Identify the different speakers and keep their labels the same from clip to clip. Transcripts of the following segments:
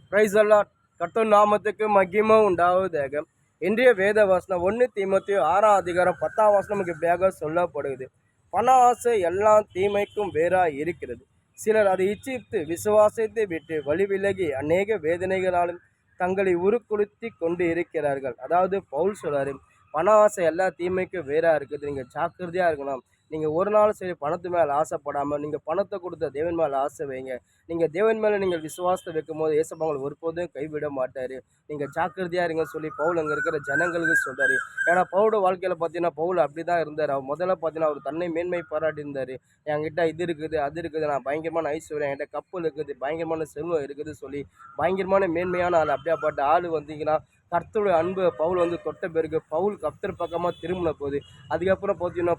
Speaker 1: Price allot. கர்த்தர் நாமத்துக்கு மகிமை உண்டாவதாக. இன்றைய வேத வசனம் 1 தீமோத்தேயு 6ஆம் அதிகாரம் 10ஆம் வசனம் நமக்கு இப்படியாக சொல்லப்படுகிறது. பண ஆசை எல்லா தீமைக்கும் வேறாய் இருக்கிறது. சிலர் அதை இச்சித்து விசுவாசத்தை விட்டு வழி விலகி அநேக வேதனைகளாலும் தங்களை உருக்குடுத்தி கொண்டு இருக்கிறார்கள். அதாவது பவுல் சொல்றாரு, பண ஆசை எல்லா தீமைக்கும் வேறாக இருக்குது. நீங்கள் ஜாக்கிரதையாக இருக்கணும். நீங்கள் ஒரு நாள் சரி பணத்து மேலே ஆசைப்படாமல் நீங்கள் பணத்தை கொடுத்த தேவன் மேலே ஆசை வைங்க. நீங்கள் தேவன் மேலே நீங்கள் விசுவாசத்தை வைக்கும் போது ஏசப்பா உங்களை ஒருபோதும் கைவிட மாட்டார். நீங்கள் ஜாக்கிரதையாக இருங்க சொல்லி பவுல் அங்கே இருக்கிற ஜனங்களுக்கு சொல்கிறார். ஏன்னா பவுலோட வாழ்க்கையில் பார்த்தீங்கன்னா பவுல் அப்படி தான் இருந்தார். அவர் முதல்ல பார்த்தீங்கன்னா அவர் தன்னை மேன்மை பாராட்டி இருந்தார். என்கிட்ட இது இருக்குது அது இருக்குது, நான் பயங்கரமான ஐஸ்வர்யம், என்கிட்ட கப்பல் இருக்குது, பயங்கரமான செல்வம் இருக்குது சொல்லி பயங்கரமான மேன்மையான ஆள். அப்படியாப்பட்ட ஆள் வந்தீங்கன்னா கர்த்தருடைய அன்பு பவுல் தொட்ட பிறகு பவுல் கர்த்தர் பக்கமாக திரும்பின போது அதுக்கப்புறம் பார்த்தீங்கன்னா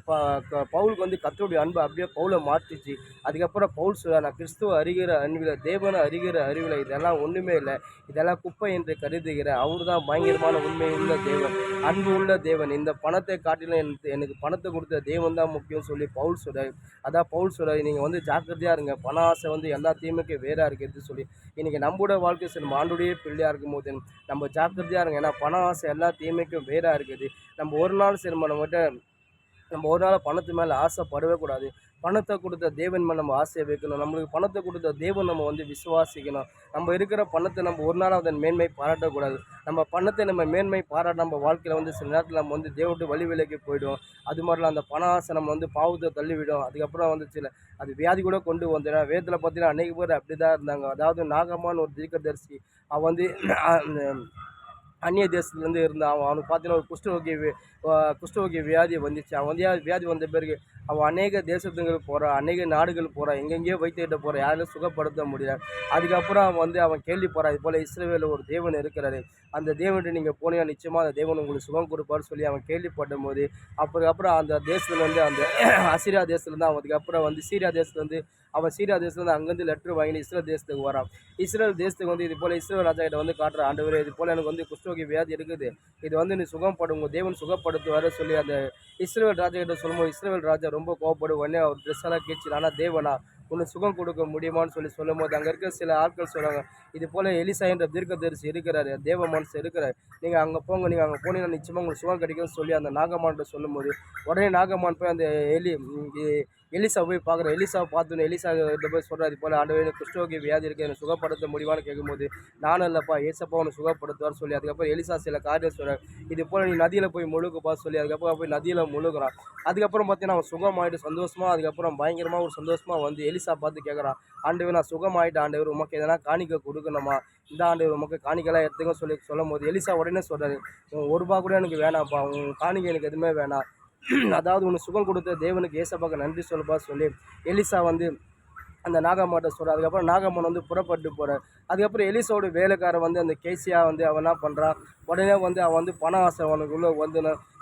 Speaker 1: பவுலுக்கு கர்த்தருடைய அன்பு அப்படியே பவுலை மாற்றிச்சு. அதுக்கப்புறம் பவுல் சொல்ல, நான் கிறிஸ்துவ அறிகிற அன்பில் தேவனை அறிகிற அறிவில் இதெல்லாம் ஒன்றுமே இல்லை, இதெல்லாம் குப்பை என்று கருதுகிறேன். அவர் தான் பயங்கரமான உண்மை உள்ள தேவன், அன்பு உள்ள தேவன். இந்த பணத்தை காட்டிலும் எனக்கு பணத்தை கொடுத்த தேவன் தான் முக்கியம் சொல்லி பவுல் சொல்கிறார். அதான் பவுல் சொல்கிறார், நீங்கள் ஜாக்கிரதையாக இருங்க. பண ஆசை எல்லா தீமைக்கும் வேறாக இருக்கிறது சொல்லி இன்றைக்கி நம்மளோட வாழ்க்கை நம்ம ஆண்டுடைய பிள்ளையாக இருக்கும் போது நம்ம ஜாக்கிரதையாக இருங்க. ஏன்னா பண ஆசை எல்லா தீமைக்கும் வேறாக இருக்குது. நம்ம ஒரு நாள் சரி நம்ம ஒரு நாள் பணத்து மேலே ஆசைப்படவே கூடாது. பணத்தை கொடுத்த தேவன் மேலே நம்ம ஆசையை வைக்கணும். நம்மளுக்கு பணத்தை கொடுத்த தேவன் நம்ம விசுவாசிக்கணும். நம்ம இருக்கிற பணத்தை நம்ம ஒரு நாள் அதன் மேன்மை பாராட்டக்கூடாது. நம்ம பணத்தை நம்ம மேன்மை பாராட்ட நம்ம வாழ்க்கையில் சில நேரத்தில் நம்ம தேவனுடைய வழி விலைக்கு போய்டும். அது மாதிரிலாம் அந்த பண ஆசை நம்ம பாவத்தை தள்ளிவிடும். அதுக்கப்புறம் சில அது வியாதி கூட கொண்டு வந்துடும். வேதத்தில் பார்த்தீங்கன்னா அநேக பேர் அப்படி தான் இருந்தாங்க. அதாவது நாகமான் ஒரு தீர்க்கதரிசி அவன் அந்நிய தேசத்துலேருந்து இருந்தான். அவனுக்கு பார்த்தீங்கன்னா ஒரு குஷ்டரோகி வியாதி வந்துச்சு. அவன் வியாதி வந்த பிறகு அவன் அநேக தேசத்துங்களுக்கு போகிறான், அநேக நாடுகள் போகிறான், எங்கெங்கேயோ வைத்தியிட்ட போகிறான், யாரும் சுகப்படுத்த முடியல. அதுக்கப்புறம் அவன் கேள்விப்படுறான், இது போல் இஸ்ரவேலில் ஒரு தேவன் இருக்கிறாரு, அந்த தேவன்கிட்ட நீங்கள் போனீங்கன்னா நிச்சயமாக அந்த தேவன் உங்களுக்கு சுகம் கொடுப்பான்னு சொல்லி அவன் கேள்விப்படும் போது அப்புறம் அந்த தேசத்துலேருந்து அந்த அசிரியா தேசத்துலேருந்து அதுக்கப்புறம் சீரியா தேசத்துலேருந்து அவன் சீரியா தேசத்துலேருந்து அங்கேருந்து லெட்ரு வாங்கி இஸ்ரேல் தேசத்துக்கு வரான். இஸ்ரேல் தேசத்துக்கு இது போல் இஸ்ரேல் ராஜா கிட்ட காட்டுற, ஆண்டவரே இது போல் எனக்கு குஷ்டரோகி வியாதி இருக்குது, இது நீ சுகப்படும், உங்கள் தேவன் சுகப்படுத்துவார் சொல்லி அந்த இஸ்ரேல் ராஜா கிட்ட சொல்லும்போது இஸ்ரேல் ராஜா ரொம்ப கோவப்படும். உடனே அவர் ட்ரெஸ் எல்லாம் கேட்ச்சு, ஆனால் தேவனா உனக்கு சுகம் கொடுக்க முடியுமான்னு சொல்லும் போது அங்கே இருக்க சில ஆட்கள் சொல்கிறாங்க, இது போல் எலிசா என்ற தீர்க்கதரிசி இருக்கிறாரு, தேவ மனசு இருக்கிறார், நீங்கள் அங்கே போங்க, நீங்கள் அங்கே போனீங்கன்னா நிச்சயமாக உங்களுக்கு சுகம் கிடைக்கும்னு சொல்லி அந்த நாகமான்கிட்ட சொல்லும்போது உடனே நாகமான் போய் அந்த எலிசா போய் பார்க்குறேன். எலிசாவை பார்த்தோன்னே எலிசா கிட்ட போய் சொல்கிறார், இது போல் ஆண்டவரே குஷ்டரோகி வியாதி இருக்குது, எனக்கு சுகப்படுத்த முடியுமான்னு கேட்கும்போது நானும் இல்லைப்பா ஏசப்பா உனக்கு சுகப்படுத்துவார் சொல்லி அதுக்கப்புறம் எலிசா சில காரியம் சொல்கிறார். இது போல் நீ நதியில் போய் முழுகுப்பா சொல்லி அதுக்கப்புறம் போய் நதியில் முழுகிறான். அதுக்கப்புறம் பார்த்தீங்கன்னா அவன் சுகமாயிட்டு சந்தோஷமாக அதுக்கப்புறம் பயங்கரமாக ஒரு சந்தோஷமாக எலிசா பார்த்து கேட்குறான், ஆண்டவர் நான் சுகமாயிட்டு, ஆண்டவர் உமக்கு எதனா காணிக்க கொடுக்கணுமா, இந்த ஆண்டவர் உமக்கு காணிக்கலாம் எடுத்துங்க சொல்லும் போது எலிசா உடனே சொல்கிறாரு, ஒரு ரூபா கூட எனக்கு வேணாம்ப்பா, உன் காணிக்கை எனக்கு எதுவுமே வேணாம், அதாவது உனக்கு சுகம் கொடுத்த தேவனுக்கு ஏசப்பாக்கு நன்றி சொல்லுப்பா சொல்லி எலிசா அந்த நாகம்மாட்ட சொல்கிறார். அதுக்கப்புறம் நாகம்மன் புறப்பட்டு போகிறார். அதுக்கப்புறம் எலிசாவோட வேலைக்காரன் அந்த கேசியா அவன் என்ன பண்ணுறான், உடனே அவன் பண ஆசை அவனுக்குள்ளே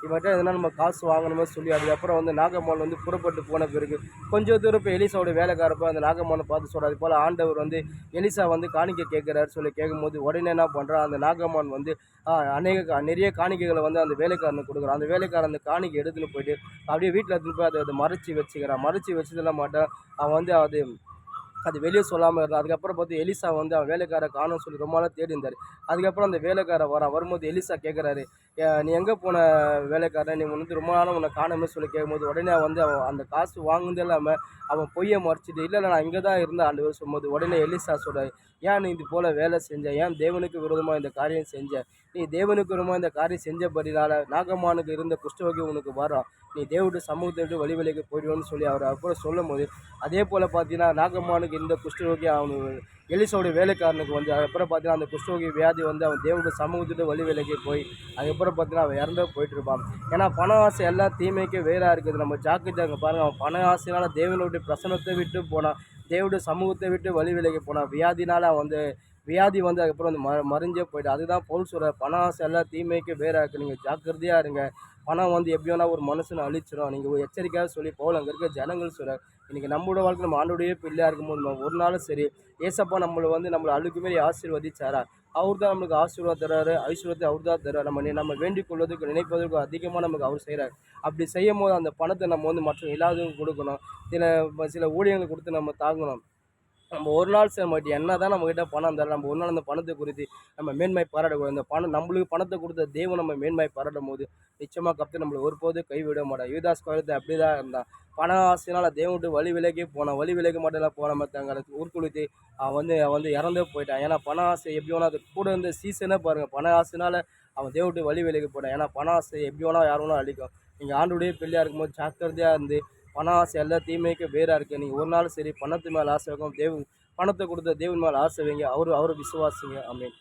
Speaker 1: இவன்கிட்ட எதனா நம்ம காசு வாங்கணுமே சொல்லி அதுக்கப்புறம் நாகம்மன் புறப்பட்டு போன பிறகு கொஞ்சம் தூரம் இப்போ எலிசாவோட வேலைக்காரப்போ அந்த நாகம்மனை பார்த்து சொல்கிறார், அது போல் ஆண்டவர் எலிசா காணிக்கை கேட்குறாரு சொல்லி கேட்கும்போது உடனே என்ன பண்ணுறான், அந்த நாகம்மன் நிறைய காணிக்கைகளை அந்த வேலைக்காரனுக்கு கொடுக்குறான். அந்த வேலைக்காரன் அந்த காணிக்கை எடுத்துன்னு போயிட்டு அப்படியே வீட்டில் எடுத்துன்னு போய் அதை மறைச்சி வச்சுக்கிறான். மறைச்சி வச்சதெல்லாம் மாட்டான் அவன் அது வெளியே சொல்லாமல் இருந்தான். அதுக்கப்புறம் பார்த்து எலிசா அவன் வேலைக்காரை காணும்னு சொல்லி ரொம்ப நாளாக தேடி இருந்தார். அதுக்கப்புறம் அந்த வேலைக்காரை வரும்போது எலிசா கேட்குறாரு, நீ எங்கே போன வேலைக்காரன், நீ ரொம்ப நாளாக உன்னை காணுமே சொல்லி கேட்கும்போது உடனே அவன் அந்த காசு வாங்குனது இல்லாமல் அவன் பொய்யை மறைச்சிட்டு, இல்லை நான் இங்கே தான் இருந்தேன் ஆண்டவர் சொல்லும்போது உடனே எலிசா சொல்கிறார், ஏன் நீ இது போல் வேலை செஞ்ச, ஏன் தேவனுக்கு விரோதமாக இந்த காரியம் செஞ்ச, நீ தேவனுக்கு விரோதமாக இந்த காரியம் செஞ்சபடினால நாகம்மானுக்கு இருந்த குஷ்டரோகி உனக்கு வரும், நீ தேவனுடைய சமூகத்தை விட்டு வழி விலைக்கு போயிடுவோன்னு சொல்லி அவர் அப்புறம் சொல்லும் போது அதே போல் பார்த்தீங்கன்னா நாகம்மானுக்கு இந்த குஷ்டரோகி அவனுக்கு எலிசாவுடைய வேலைக்காரனுக்கு அதுக்கப்புறம் பார்த்தீங்கன்னா அந்த குஷ்டரோகி வியாதி அவன் தேவனுடைய சமூகத்துட்டு வழி விலைக்கு போய் அதுக்கப்புறம் பார்த்தீங்கன்னா அவன் இறந்து போயிட்டு இருப்பான். ஏன்னா பண ஆசை எல்லா தீமைக்கும் வேறாக இருக்குது. நம்ம ஜாக்கிரதையாக பாருங்கள், அவன் பண ஆசையினால் தேவனுடைய பிரசனத்தை விட்டு போனான், தேவனுடைய சமூகத்தை விட்டு வழி விலைக்கு போனான். வியாதினால் வியாதி அதுக்கப்புறம் மறைஞ்சே போய்ட்டு. அதுதான் பவுல் சொல்கிற, பண ஆசை எல்லாம் தீமைக்கு வேறாக இருக்குது, நீங்கள் ஜாக்கிரதையாக இருங்க. பணம் எப்படி வேணால் ஒரு மனுஷனை அழிச்சிடும், நீங்கள் எச்சரிக்கையாக சொல்லி பவுல் அங்கே இருக்க ஜனங்கள் சொல்கிறார். இன்றைக்கி நம்மளோட வாழ்க்கை நம்ம ஆண்டோடைய பிள்ளையாக இருக்கும்போது நம்ம ஒரு நாளும் சரி ஏசப்பா நம்மளை அழுக்கு மாரி ஆசீர்வதிச்சாரா, அவர் தான் நம்மளுக்கு ஆசீர்வாதம் தர்றாரு, ஐஸ்வர்யத்தை அவர் தான் தர்றாரு. நம்ம வேண்டிக் கொள்வதற்கு நினைப்பதற்கு அதிகமாக நமக்கு அவர் செய்கிறார். அப்படி செய்யும் போது அந்த பணத்தை நம்ம மற்ற இல்லாதவங்க கொடுக்கணும், சில ஊழியர்களுக்கு கொடுத்து நம்ம தாங்கணும். நம்ம ஒரு நாள் சரி நம்மகிட்ட என்ன தான் நம்மகிட்ட பணம் இருந்தாலும் நம்ம ஒரு நாள் அந்த பணத்தை குறித்து நம்ம மேன்மை பாராட்டக்கூடாது. இந்த பணம் நம்மளுக்கு பணத்தை கொடுத்த தெய்வம் நம்ம மேன்மை பாராட்டும் போது நிச்சயமாக கர்த்தர் நம்மளை ஒருபோதும் கைவிட மாட்டார். யூதாஸ் காரியத்தை அப்படி தான் இருந்தான். பண ஆசையினால் தெய்வம் விட்டு வழி விலகி போனான். வழி விலகி மட்டும் போன மற்றவங்களை உருக்குளித்து அவன் வந்து இறந்தே போயிட்டான். ஏன்னா பண ஆசை எப்படி வேணா அது கூட இருந்த சீசனே பாருங்கள், பண ஆசைனால அவன் தெய்வம் விட்டு வழி விலகி போயிட்டான். ஏன்னா பண ஆசை எப்படி வேணா யார் வேணா அழிக்கும். நீங்கள் ஆண்டுடைய பிள்ளையாக இருக்கும்போது ஜாக்கிரதையாக இருந்து பண ஆசை எல்லா தீமைக்கும் வேறாக இருக்குது. நீங்கள் ஒரு நாள் சரி பணத்து மேலே ஆசை வைக்கும் பணத்தை கொடுத்த தேவன் மேலே ஆசை வைங்க. அவரை விசுவாசிங்க. ஆமென்.